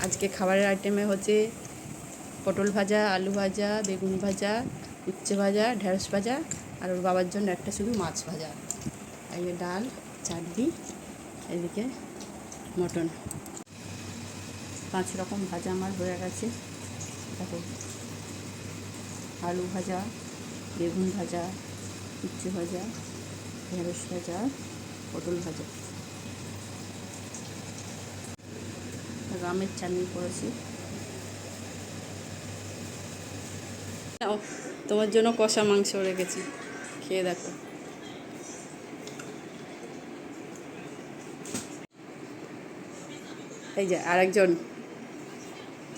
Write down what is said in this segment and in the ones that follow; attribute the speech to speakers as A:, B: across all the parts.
A: আজকে খাবারের আইটেমে হচ্ছে পটল ভাজা, আলু ভাজা, বেগুন ভাজা, উচ্ছে ভাজা, ঢেঁড়স ভাজা আর ওর বাবার জন্য একটা শুধু মাছ ভাজা। এদিকে ডাল, চাটনি, এদিকে মটন। 5 রকম ভাজা আমার হয়ে গেছে। দেখো, আলু ভাজা, বেগুন ভাজা, উচ্ছে ভাজা, ঢেঁড়স ভাজা, পটল ভাজা, আমের চাটনি করেছি। তোমার জন্য কষা মাংস রেখেছি, খেয়ে দেখো। এই যে আরেকজন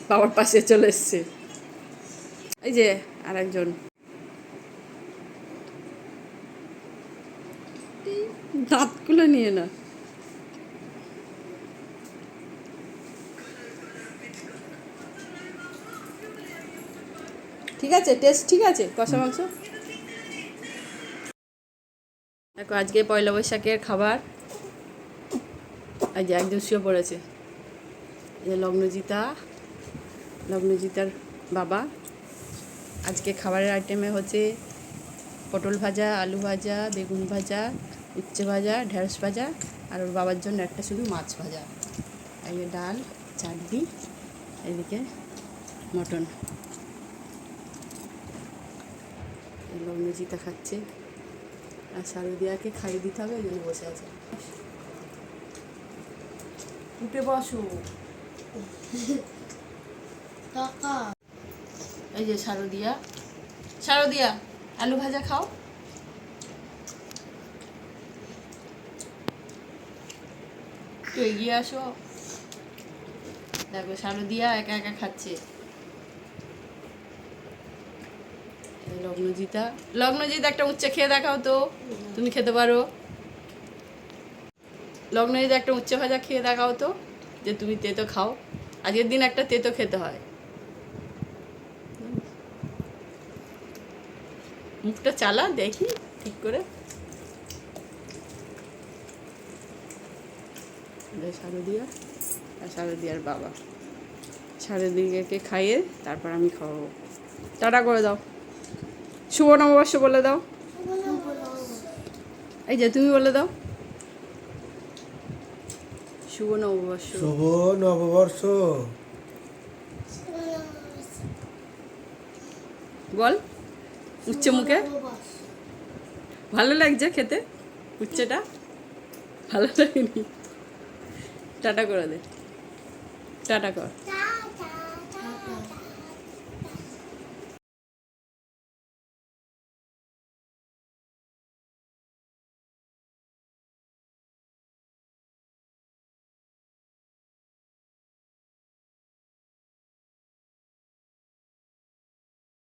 A: বাবার পাশে চলে এসছে, এই যে আরেকজন। দাঁতগুলো নিয়ে না। ঠিক আছে, টেস্ট ঠিক আছে কষা মাংস। দেখো আজকে পয়লা বৈশাখের খাবার। এই যে একজন শুয়ে পড়েছে, এই যে লগ্নজিতার বাবা। আজকে খাবারের আইটেমে হচ্ছে পটল ভাজা, আলু ভাজা, বেগুন ভাজা, উচ্ছে ভাজা, ঢেঁড়স ভাজা আর ওর বাবার জন্য একটা শুধু মাছ ভাজা। এদিকে ডাল, চাটনি, এদিকে মটন। লগ্নজিতা খাচ্ছে আর শারদিয়াকে খাইয়ে দিতে হবে, ওই জন্য বসে আছে। উঠে বসো। এই যে শারদিয়া আলু ভাজা খাও। একটু এগিয়ে আসো। দেখো শারদিয়া একা একা খাচ্ছে। লগ্নজিতা একটা উচ্ছে খেয়ে দেখাও তো, তুমি খেতে পারো। লগ্নজিতা একটা উচ্ছে ভাজা খেয়ে দেখাও তো, যে তুমি তেতো খাও। আজকের দিন একটা তেতো খেতে হয়। মুখটা চালা দেখি ঠিক করে। শারদিয়া আর শারদিয়ার বাবা। শারদিয়াকে খাইয়ে তারপর আমি খাওয়াবো। টাটা করে দাও, শুভ নববর্ষ বলে দাও। এই যে তুমি বলে দাও, শুভ নববর্ষ।
B: শুভ নববর্ষ।
A: বল উচ্ছে মুখে। ভালো লাগছে খেতে উচ্ছেটা? ভালো লাগেনি? টাটা করে দে, টাটা কর।